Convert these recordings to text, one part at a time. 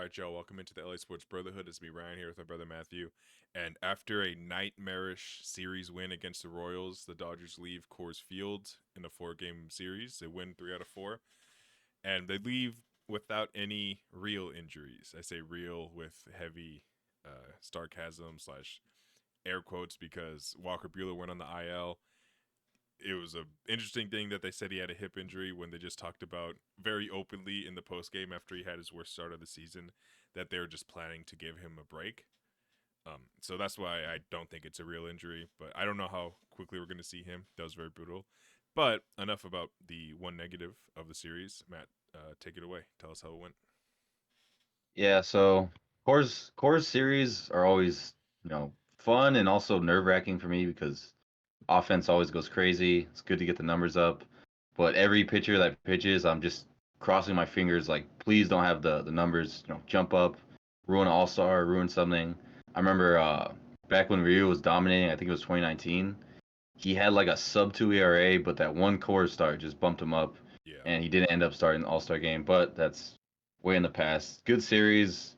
All right, Joe, welcome into the LA Sports Brotherhood. It's me, Ryan, here with my brother Matthew. And after a nightmarish series win against the Royals, the Dodgers leave Coors Field in a four-game series. They win 3 out of 4, and they leave without any real injuries. I say real with heavy sarcasm slash air quotes because Walker Buehler went on the IL. It was a interesting thing that they said he had a hip injury when they just talked about very openly in the post game after he had his worst start of the season that they were just planning to give him a break. So that's why I don't think it's a real injury, but I don't know how quickly we're going to see him. That was very brutal. But enough about the one negative of the series. Matt, take it away. Tell us how it went. Yeah, so Core's series are always, fun and also nerve-wracking for me because offense always goes crazy. It's good to get the numbers up, but every pitcher that pitches, I'm just crossing my fingers like please don't have the numbers, jump up, ruin an all-star, ruin something. I remember back when Ryu was dominating, I think it was 2019. He had like a sub 2 ERA, but that one core start just bumped him up, Yeah. and he didn't end up starting the All Star game. But that's way in the past. Good series.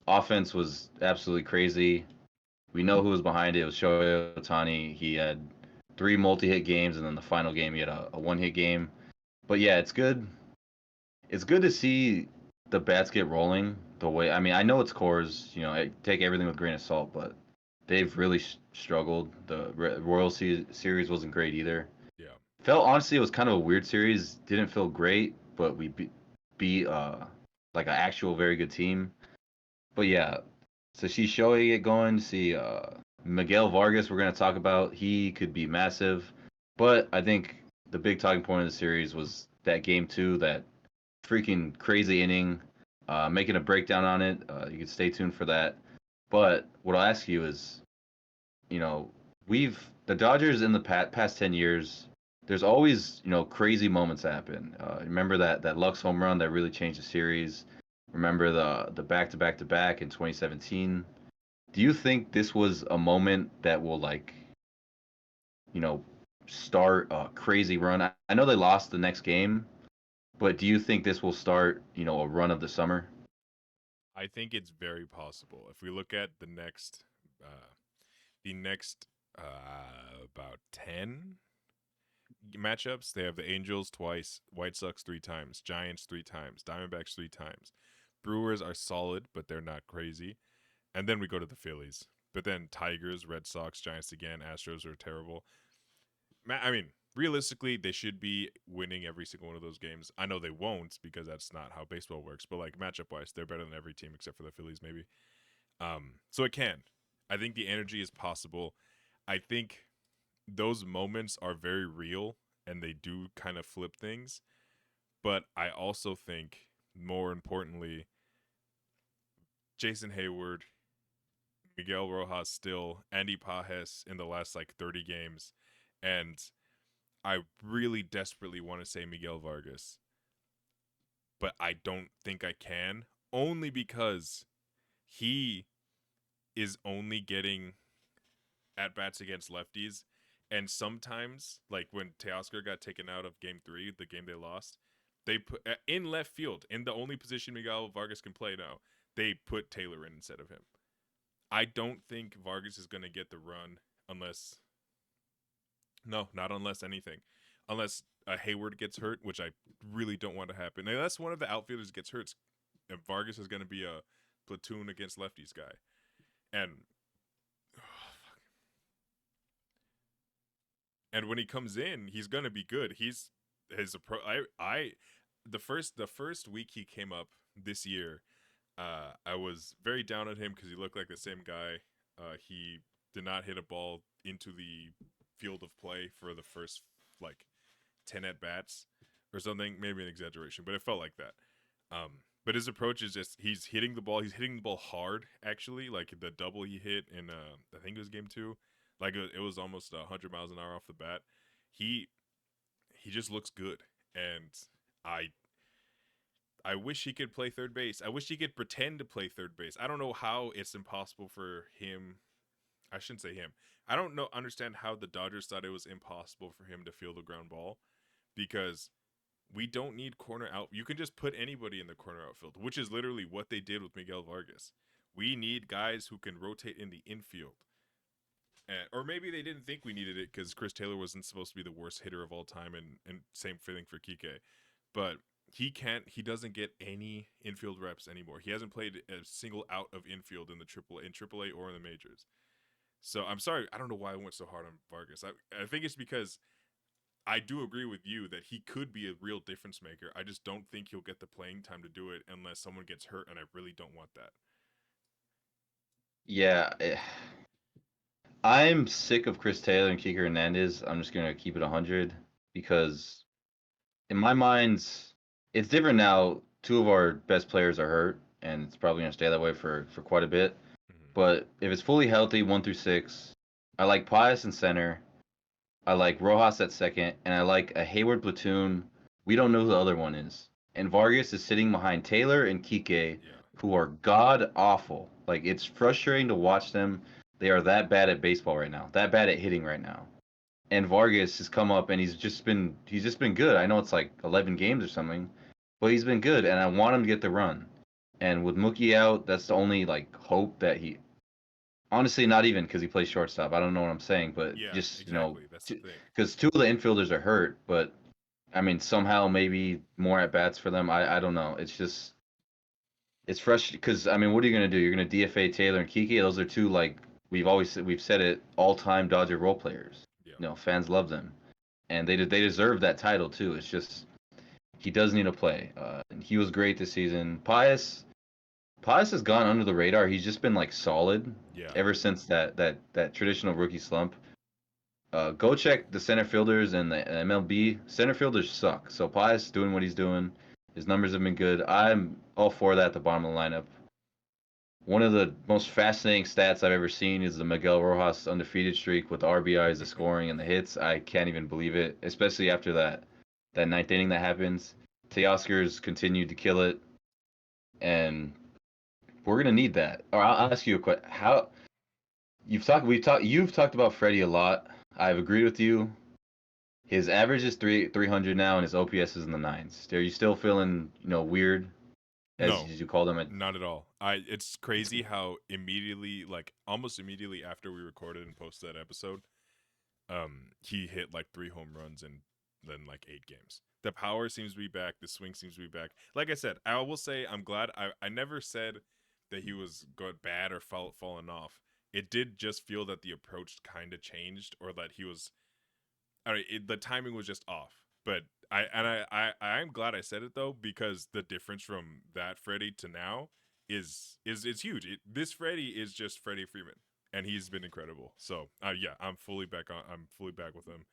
Offense was absolutely crazy. We know who was behind it. It was Shohei Ohtani. He had three multi-hit games, and then the final game he had a one-hit game. But yeah, it's good. It's good to see the bats get rolling. The way I know it's cores. Take everything with a grain of salt, but they've really struggled. The Royal series wasn't great either. Yeah. Felt honestly it was kind of a weird series. Didn't feel great, but we beat like an actual very good team. But yeah, so she's showing it going. See Miguel Vargas, we're gonna talk about. He could be massive, but I think the big talking point of the series was that game 2, that freaking crazy inning. Making a breakdown on it. You can stay tuned for that. But what I'll ask you is, you know, we've the Dodgers in the past 10 years. There's always crazy moments happen. Remember that Lux home run that really changed the series. Remember the back to back in 2017. Do you think this was a moment that will you know start a crazy run? I know they lost the next game, but do you think this will start a run of the summer? I think it's very possible. If we look at the next about 10 matchups, they have the Angels twice, White Sox 3 times, Giants 3 times, Diamondbacks 3 times. Brewers are solid, but they're not crazy. And then we go to the Phillies. But then Tigers, Red Sox, Giants again, Astros are terrible. I mean, realistically, they should be winning every single one of those games. I know they won't because that's not how baseball works. But like matchup wise, they're better than every team except for the Phillies, maybe. So it can. I think the energy is possible. I think those moments are very real and they do kind of flip things. But I also think, more importantly, Jason Hayward, Miguel Rojas still, Andy Pajes in the last like 30 games. And I really desperately want to say Miguel Vargas, but I don't think I can, only because he is only getting at bats against lefties. And sometimes, like when Teoscar got taken out of game 3, the game they lost, they put in left field, in the only position Miguel Vargas can play now, they put Taylor in instead of him. I don't think Vargas is going to get the run unless, no, not unless anything. Unless Hayward gets hurt, which I really don't want to happen. Unless one of the outfielders gets hurt, Vargas is going to be a platoon against lefties guy. And and when he comes in, he's going to be good. He's his approach. I the first week he came up this year, I was very down on him because he looked like the same guy. He did not hit a ball into the field of play for the first like 10 at bats or something. Maybe an exaggeration, but it felt like that. But his approach is just he's hitting the ball. He's hitting the ball hard. Actually, like the double he hit in I think it was game 2, like it was almost 100 miles an hour off the bat. He he just looks good, and I I wish he could play third base. I wish he could pretend to play third base. I don't know how it's impossible for him. I shouldn't say him. I don't understand how the Dodgers thought it was impossible for him to field a ground ball because We don't need corner out. You can just put anybody in the corner outfield, which is literally what they did with Miguel Vargas. We need guys who can rotate in the infield. Or maybe they didn't think we needed it because Chris Taylor wasn't supposed to be the worst hitter of all time, and same thing for Kike. But he can't. He doesn't get any infield reps anymore. He hasn't played a single out of infield in the AAA or in the majors. So I'm sorry. I don't know why I went so hard on Vargas. I think it's because I do agree with you that he could be a real difference maker. I just don't think he'll get the playing time to do it unless someone gets hurt, and I really don't want that. Yeah, I'm sick of Chris Taylor and Kike Hernandez. I'm just gonna keep it 100 because in my mind, it's different now. Two of our best players are hurt, and it's probably gonna stay that way for quite a bit. Mm-hmm. But if it's fully healthy, 1 through 6, I like Pius in center. I like Rojas at second, and I like a Hayward platoon. We don't know who the other one is. And Vargas is sitting behind Taylor and Kike, Yeah. who are god awful. Like it's frustrating to watch them. They are that bad at baseball right now. That bad at hitting right now. And Vargas has come up and he's just been good. I know it's like 11 games or something, but he's been good, and I want him to get the run. And with Mookie out, that's the only like hope that he honestly, not even because he plays shortstop. I don't know what I'm saying, but Yeah, just exactly. That's the thing. because two of the infielders are hurt. But I mean, somehow maybe more at bats for them. I don't know. It's frustrating because I mean, what are you gonna do? You're gonna DFA Taylor and Kiki. Those are two like we've said it all time Dodger role players. Yeah. Fans love them, and they deserve that title too. It's just he does need to play. And he was great this season. Pius has gone under the radar. He's just been like solid Yeah. ever since that traditional rookie slump. Go check the center fielders and the MLB. Center fielders suck. So Pius doing what he's doing. His numbers have been good. I'm all for that at the bottom of the lineup. One of the most fascinating stats I've ever seen is the Miguel Rojas undefeated streak with the RBIs, the scoring, and the hits. I can't even believe it, especially after that ninth inning that happens. Teoscar's continued to kill it, and we're gonna need that. Or I'll ask you a question: How you've talked about Freddie a lot. I've agreed with you. His average is 300 now, and his OPS is in the nines. Are you still feeling weird as No, you call them? not at all. It's crazy how immediately, like almost immediately after we recorded and posted that episode, he hit like 3 home runs in then like 8 games. The power seems to be back. The swing seems to be back. Like I said, I will say I'm glad. I never said that he was good bad or fallen off. It did just feel that the approach kind of changed, or that he was. I mean, the timing was just off. But I'm glad I said it though, because the difference from that Freddie to now is it's huge. This Freddie is just Freddie Freeman, and he's been incredible. So yeah, I'm fully back on. I'm fully back with him.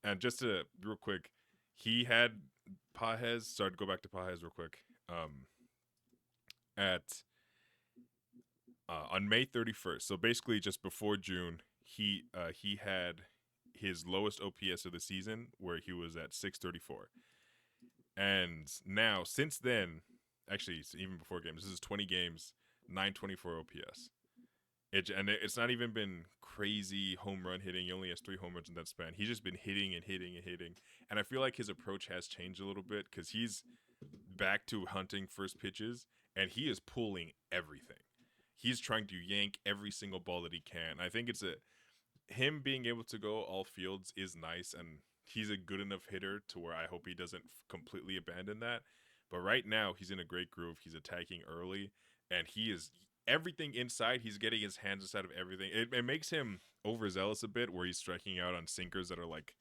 And just to real quick, he had Pajes. Sorry to go back to Pajes real quick. At On May 31st, so basically just before June, he had his lowest OPS of the season, where he was at 634. And now since then, actually even before games, this is 20 games, 924 OPS. It's not even been crazy home run hitting. He only has 3 home runs in that span. He's just been hitting and hitting and hitting. And I feel like his approach has changed a little bit because he's back to hunting first pitches, and he is pulling everything. He's trying to yank every single ball that he can. I think it's a him being able to go all fields is nice, and he's a good enough hitter to where I hope he doesn't completely abandon that. But right now, he's in a great groove. He's attacking early, and he is everything inside. He's getting his hands inside of everything. It makes him overzealous a bit, where he's striking out on sinkers that are like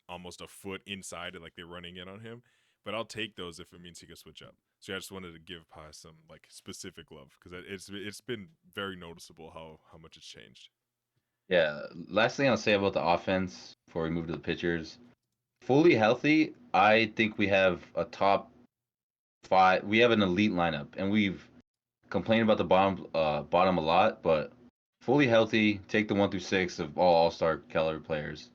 almost a foot inside and like they're running in on him. But I'll take those if it means he can switch up. So yeah, I just wanted to give Pi some like specific love because it's been very noticeable how much it's changed. Yeah. Last thing I'll say about the offense before we move to the pitchers. Fully healthy, I think we have a top five. We have an elite lineup, and we've complained about the bottom a lot, but fully healthy, take the 1 through 6 of all Star caliber players.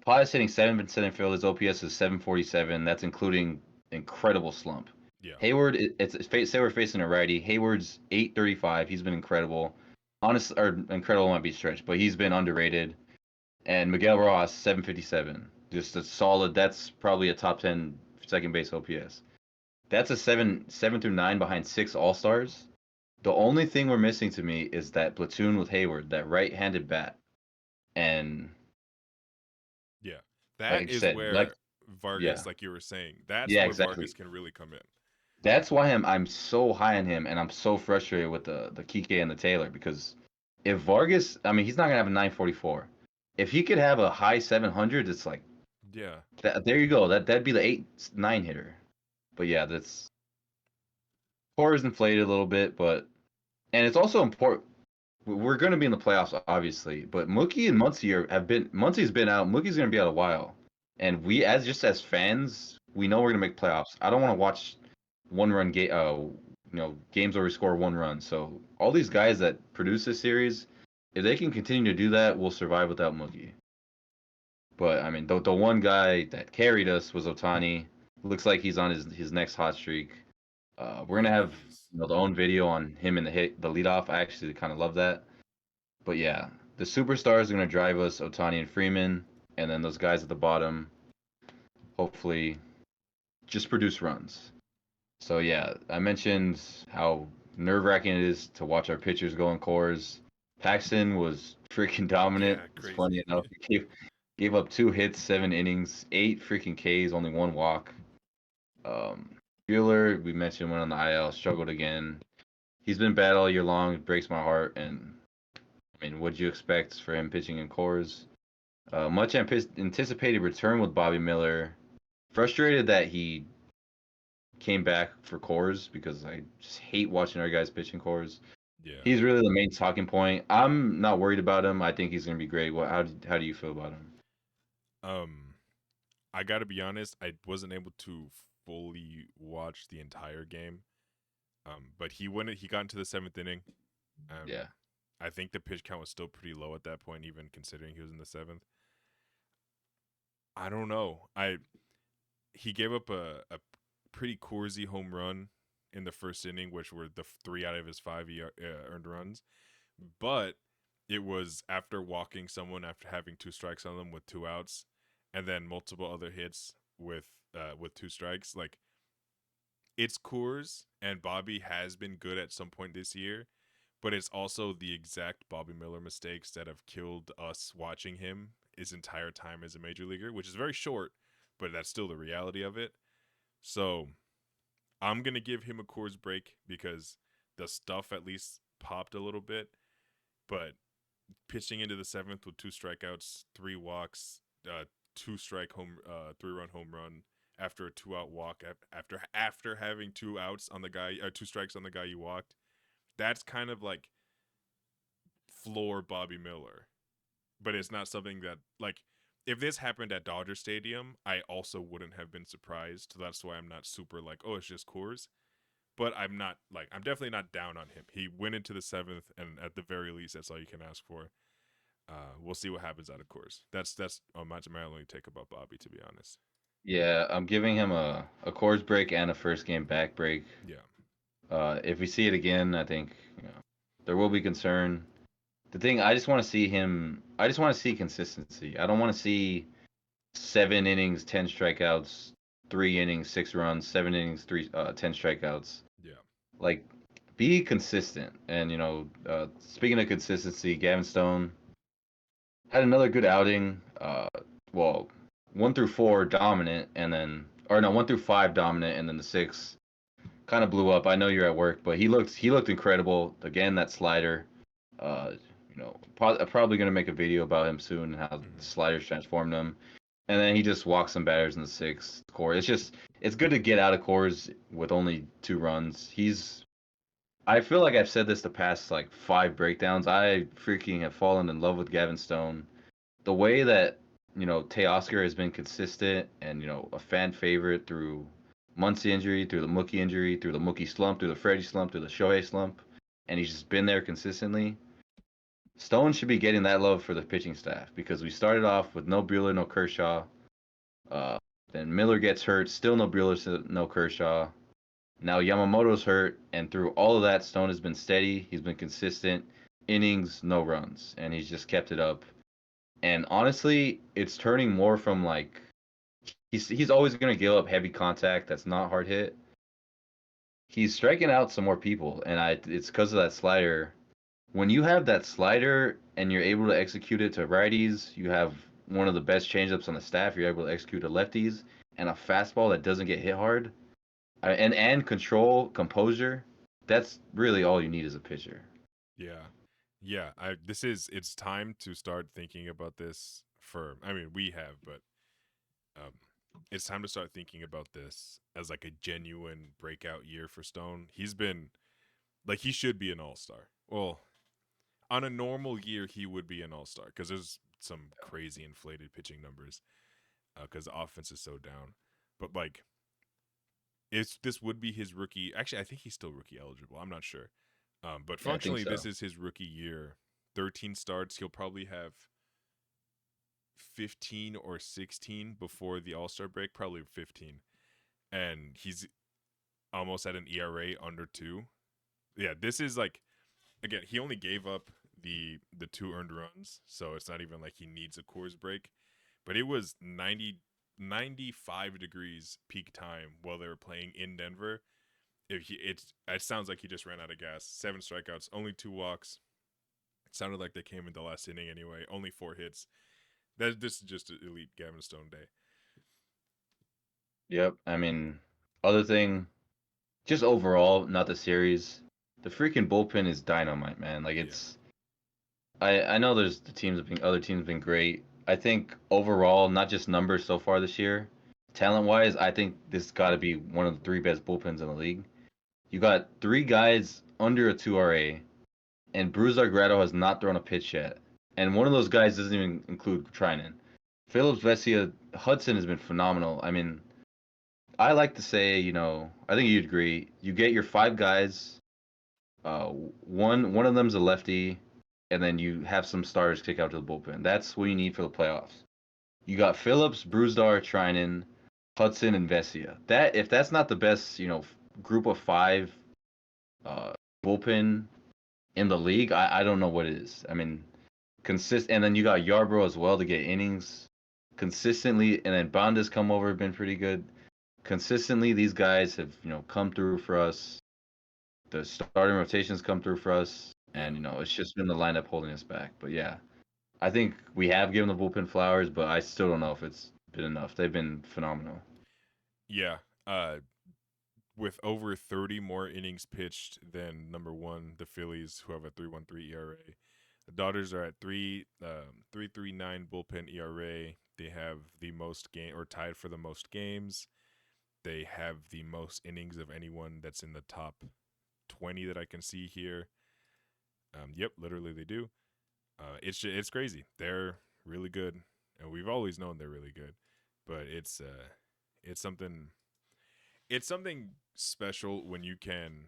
Pius hitting 7% infield. His OPS is 747. That's including incredible slump. Yeah. Hayward, say we're facing a righty. Hayward's 835. He's been incredible. Honest or incredible might be stretched, but he's been underrated. And Miguel Rojas 757. Just a solid. That's probably a top 10 second base OPS. That's a seven through nine behind six All Stars. The only thing we're missing to me is that platoon with Hayward, that right-handed bat, and Yeah. like That I is said, like where yeah, Vargas, like you were saying, that's yeah, where Vargas exactly. can really come in. That's why I'm so high on him, and I'm so frustrated with the Kike and the Taylor because if Vargas, I mean, he's not gonna have a 944. If he could have a high 700, it's like Yeah. that. There you go. That'd be the 8-9 hitter. But yeah, that's core is inflated a little bit, but and it's also important. We're going to be in the playoffs, obviously, but Mookie and Muncy have been. Muncy's been out. Mookie's going to be out a while, and we, as fans, we know we're going to make playoffs. I don't want to watch one run game. Games where we score one run. So all these guys that produce this series, if they can continue to do that, we'll survive without Mookie. But I mean, the one guy that carried us was Otani. Looks like he's on his next hot streak. We're gonna Yeah, have he is. the own video on him in the leadoff. I actually kind of love that. But yeah, the superstars are gonna drive us, Otani and Freeman, and then those guys at the bottom, hopefully, just produce runs. So yeah, I mentioned how nerve-wracking it is to watch our pitchers go in cores. Paxton was freaking dominant. Yeah, It's funny crazy. enough, he gave up 2 hits, 7 innings, 8 freaking Ks, only one walk. Um, Bueller, we mentioned, went on the IL, struggled again. He's been bad all year long. It breaks my heart. And I mean, what'd you expect for him pitching in cores? Much anticipated return with Bobby Miller. Frustrated that he came back for cores because I just hate watching our guys pitch in cores. Yeah. He's really the main talking point. I'm not worried about him. I think he's going to be great. How do you feel about him? Um, I gotta be honest, I wasn't able to fully watch the entire game. But he got into the seventh inning. Yeah. I think the pitch count was still pretty low at that point, even considering he was in the seventh. I don't know. I He gave up a pretty Corsy home run in the first inning, which were the 3 out of his 5 earned runs. But it was after walking someone after having 2 strikes on them with 2 outs, and then multiple other hits with 2 strikes. Like, it's Coors, and Bobby has been good at some point this year, but it's also the exact Bobby Miller mistakes that have killed us watching him his entire time as a major leaguer, which is very short, but that's still the reality of it. So I'm gonna give him a Coors break because the stuff at least popped a little bit, but pitching into the seventh with 2 strikeouts, 3 walks, 2 strike 3 run home run after a 2 out walk after having 2 outs on the guy, 2 strikes on the guy you walked. That's kind of like floor Bobby Miller, but it's not something that, like, if this happened at Dodger Stadium, I also wouldn't have been surprised. So that's why I'm not super like, oh, it's just Coors. But I'm definitely not down on him. He went into the seventh, and at the very least, that's all you can ask for. We'll see what happens out of course. That's my only take about Bobby, to be honest. Yeah, I'm giving him a Coors break and a first game back break. Yeah. If we see it again, I think there will be concern. The thing, I just want to see him. I just want to see consistency. I don't want to see 7 innings, 10 strikeouts, 3 innings, 6 runs, 7 innings, 10 strikeouts. Yeah. Like, be consistent. And speaking of consistency, Gavin Stone had another good outing. Well, 1 through 4 dominant, and then or no, 1 through 5 dominant, and then the six kind of blew up. I know you're at work, but he looked incredible. Again, that slider. Uh, probably gonna make a video about him soon and how the Mm-hmm. sliders transformed him. And then he just walked some batters in the sixth core. It's good to get out of cores with only 2 runs. I feel like I've said this the past like 5 breakdowns. I freaking have fallen in love with Gavin Stone. The way that Teoscar has been consistent and a fan favorite through Muncy injury, through the Mookie injury, through the Mookie slump, through the Freddie slump, through the Shohei slump, and he's just been there consistently. Stone should be getting that love for the pitching staff because we started off with no Bueller, no Kershaw. Uh, then Miller gets hurt, still no Bueller, no Kershaw. Now Yamamoto's hurt, and through all of that, Stone has been steady. He's been consistent, innings, no runs, and he's just kept it up. And honestly, it's turning more from like he's always going to give up heavy contact that's not hard hit. He's striking out some more people, and it's because of that slider. When you have that slider and you're able to execute it to righties, you have one of the best changeups on the staff. You're able to execute to lefties and a fastball that doesn't get hit hard, and control, composure. That's really all you need as a pitcher. Yeah. Yeah, I this is it's time to start thinking about this for I mean, we have, but um it's time to start thinking about this as like a genuine breakout year for Stone. He's been like he should be an all-star. Well, on a normal year he would be an all-star cuz there's some crazy inflated pitching numbers cuz the offense is so down. But like it's this would be his rookie. Actually, I think he's still rookie eligible. I'm not sure. But Yeah, I think functionally, this so. is his rookie year. 13 starts. He'll probably have 15 or 16 before the All Star break. Probably 15. And he's almost at an ERA under two. Yeah, this is like again. He only gave up the two earned runs, so it's not even like he needs a Coors break. But it was 95 degrees peak time while they were playing in Denver. It sounds like he just ran out of gas. 7 strikeouts, only 2 walks. It sounded like they came in the last inning anyway. Only 4 hits. That this is just an elite Gavin Stone day. Yep. I mean, other thing, just overall, not the series. The freaking bullpen is dynamite, man. Like Yeah, it's I know there's the teams have been other teams have been great. I think overall, not just numbers so far this year, talent wise, I think this got to be one of the three best bullpens in the league. You got three guys under a 2 RA, and Brusdar Grado has not thrown a pitch yet. And one of those guys doesn't even include Trinan. Phillips, Vesia, Hudson has been phenomenal. I mean, I like to say, I think you'd agree. You get your five guys. One of them's a lefty, and then you have some starters kick out to the bullpen. That's what you need for the playoffs. You got Phillips, Brusdar, Trinan, Hudson, and Vesia. That if that's not the best, group of five uh, bullpen in the league, I don't know what it is. I mean, and then you got Yarbrough as well to get innings consistently, and then Bonda's come over, been pretty good. Consistently, these guys have come through for us. The starting rotations come through for us, yeah, and it's just been the lineup holding us back. But yeah, I think we have given the bullpen flowers, but I still don't know if it's been enough. They've been phenomenal. yeah. With over 30 more innings pitched than number one, the Phillies, who have a 3.13 ERA. The Dodgers are at 3.39 bullpen ERA. They have the most game or tied for the most games. They have the most innings of anyone that's in the top 20 that I can see here. Yep, literally they do. It's crazy. They're really good, and we've always known they're really good. But it's something special when you can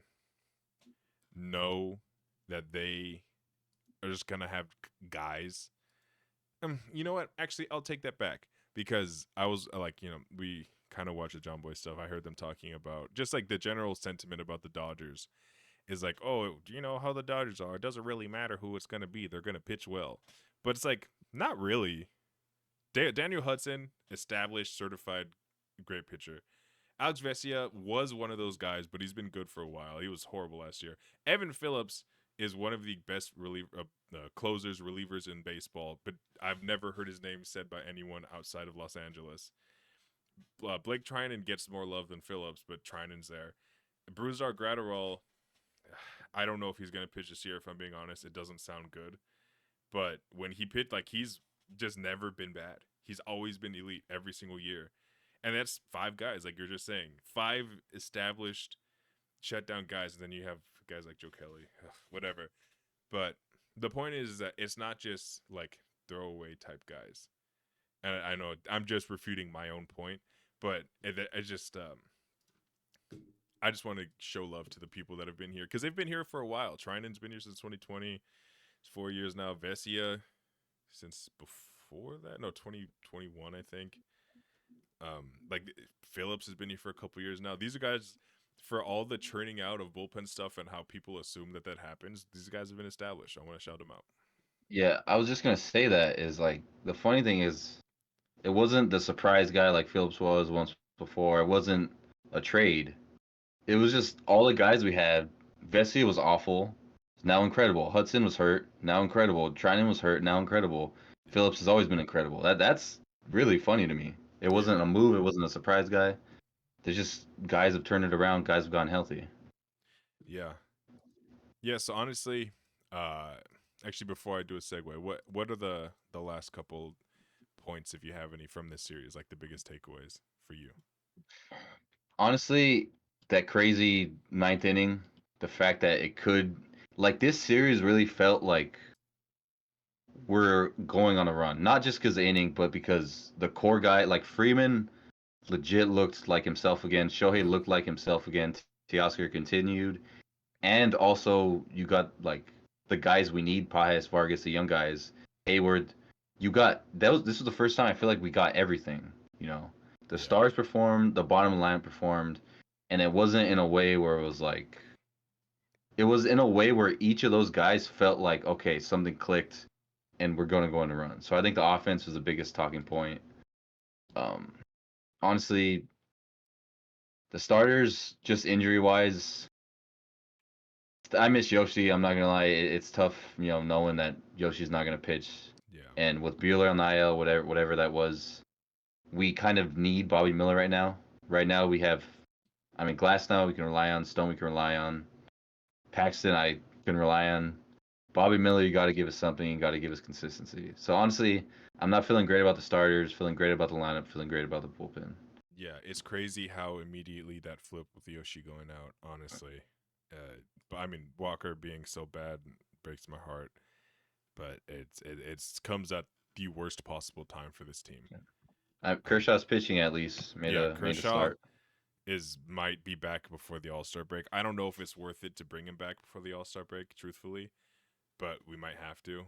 know that they are just gonna have guys. You know what? Actually, I'll take that back because I was like, we kind of watch the John Boy stuff. I heard them talking about just like the general sentiment about the Dodgers is like, oh, do you know how the Dodgers are? It doesn't really matter who it's gonna be. They're gonna pitch well, but it's like not really. Daniel Hudson, established, certified, great pitcher. Alex Vesia was one of those guys, but he's been good for a while. He was horrible last year. Evan Phillips is one of the best closers, relievers in baseball, but I've never heard his name said by anyone outside of Los Angeles. Blake Trinan gets more love than Phillips, but Trinan's there. Brusdar Gratterall, I don't know if he's going to pitch this year, if I'm being honest. It doesn't sound good. But when he pitched, like, he's just never been bad. He's always been elite every single year. And that's five guys, like you're just saying. Five established shutdown guys, and then you have guys like Joe Kelly, whatever. But the point is that it's not just like throwaway type guys. And I know I'm just refuting my own point, but I just want to show love to the people that have been here because they've been here for a while. Trinan's been here since 2020. It's 4 years now. Vesia since before that, no, 2021, I think. Like Phillips has been here for a couple years now. These are guys for all the churning out of bullpen stuff and how people assume that happens. These guys have been established. I want to shout them out. Yeah, I was just gonna say that is like the funny thing is It wasn't the surprise guy like Phillips was once before. It wasn't a trade. It was just all the guys we had. Vesey was awful. Now incredible. Hudson was hurt. Now incredible. Trinan was hurt. Now incredible. Yeah. Phillips has always been incredible. That's really funny to me. It wasn't Yeah. a move. It wasn't a surprise guy. There's just guys have turned it around. Guys have gotten healthy. Yeah. Yeah. So honestly, uh, actually, before I do a segue, what are the last couple points, if you have any, from this series, like the biggest takeaways for you? Honestly, that crazy ninth inning, the fact that it could, like, this series really felt like we're going on a run. Not just because the inning, but because the core guy, like Freeman, legit looked like himself again. Shohei Mm-hmm. looked like himself again. Teoscar continued. And also, you got, like, the guys we need, Pajes, Vargas, the young guys, Hayward. You got, this was the first time I feel like we got everything, you know. The Yeah. stars performed, the bottom line performed, and it wasn't in a way where it was like, it was in a way where each of those guys felt like, okay, something clicked and we're going to go on a run. So I think the offense was the biggest talking point. Um, Honestly, the starters, just injury wise, I miss Yoshi. I'm not gonna lie, it's tough, knowing that Yoshi's not gonna pitch. Yeah. And with Bueller on the IL, whatever that was, we kind of need Bobby Miller right now. Right now we have, I mean, Glass now we can rely on, Stone we can rely on, Paxton I can rely on. Bobby Miller, you got to give us something. You got to give us consistency. So honestly, I'm not feeling great about the starters. Feeling great about the lineup. Feeling great about the bullpen. Yeah, it's crazy how immediately that flip with Yoshi going out. Honestly, but I mean Walker being so bad breaks my heart. But it's comes at the worst possible time for this team. Um, Kershaw's pitching at least yeah, made a Kershaw start. is might be back before the All Star break. I don't know if it's worth it to bring him back before the All Star break, truthfully, but we might have to.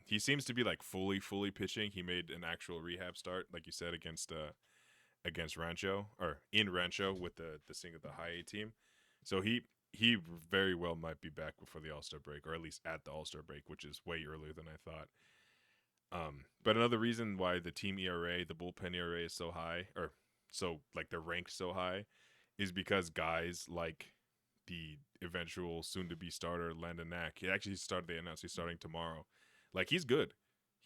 He seems to be like fully pitching. He made an actual rehab start, like you said, against Rancho or in Rancho with the high A team. So he very well might be back before the All Star break, or at least at the All Star break, which is way earlier than I thought. But another reason why the team ERA, the bullpen ERA is so high, or so like they're ranked so high, is because guys like the eventual soon-to-be starter Landon Knack. He actually started. They announced he's starting tomorrow. Like he's good.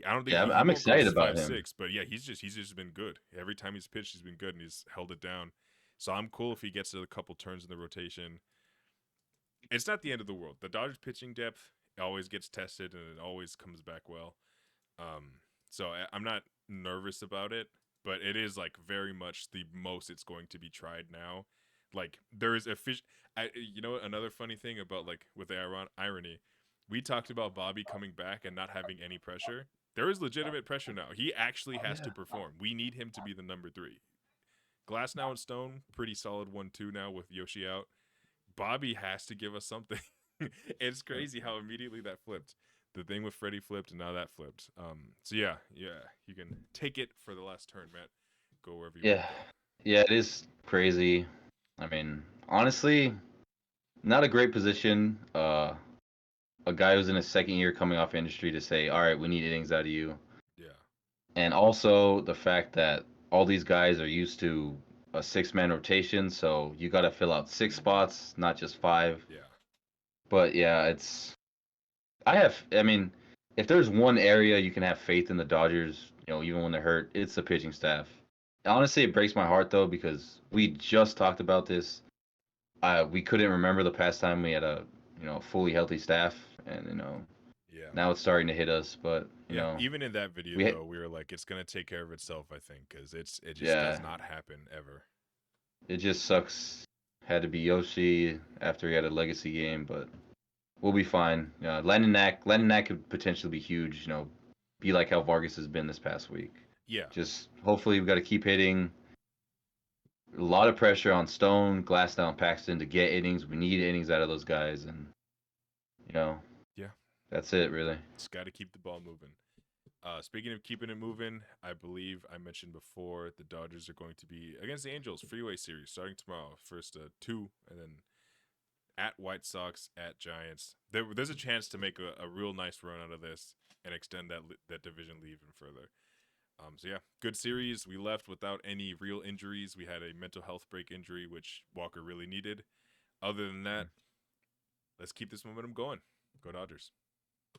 I don't think Yeah, he I'm won't go excited about five him. six, but yeah, he's just been good. Every time he's pitched, he's been good, and he's held it down. So I'm cool if he gets to a couple turns in the rotation. It's not the end of the world. The Dodgers pitching depth always gets tested, and it always comes back well. Um, so I'm not nervous about it, but it is like very much the most it's going to be tried now. Like there is a fish. Another funny thing about like with the irony, we talked about Bobby coming back and not having any pressure. There is legitimate pressure now. He actually has to Yeah. perform. We need him to be the number three. Glass now and Stone, pretty solid 1-2 now with Yoshi out. Bobby has to give us something. It's crazy how immediately that flipped. The thing with Freddie flipped, and now that flipped. So yeah, you can take it for the last turn, Matt. Go wherever you want Yeah, to go. yeah, it is crazy. I mean, honestly, not a great position. A guy who's in his second year coming off industry to say, all right, we need innings out of you. Yeah, And also the fact that all these guys are used to a six-man rotation, so you got to fill out six spots, not just five. yeah, But yeah, I mean, if there's one area you can have faith in the Dodgers, even when they're hurt, it's the pitching staff. Honestly, it breaks my heart though because we just talked about this. We couldn't remember the past time we had a fully healthy staff, and yeah, now it's starting to hit us. But yeah. Even in that video, we though, we were like, it's gonna take care of itself, I think, because it just does yeah, not happen ever. it just sucks. Had to be Yoshi after he had a legacy game, but we'll be fine. Landon Knack could potentially be huge. Be like how Vargas has been this past week. Yeah, Just hopefully we've got to keep hitting. A lot of pressure on Stone, Glassdown, Paxton to get innings. We need innings out of those guys, and you know yeah. that's it really. Just got to keep the ball moving. Speaking of keeping it moving, I believe I mentioned before the Dodgers are going to be against the Angels Freeway Series starting tomorrow. First two, and then at White Sox, at Giants. There's a chance to make a real nice run out of this and extend that division lead even further. So yeah, good series. We left without any real injuries. We had a mental health break injury, which Walker really needed. Other than that, let's keep this momentum going. Go Dodgers.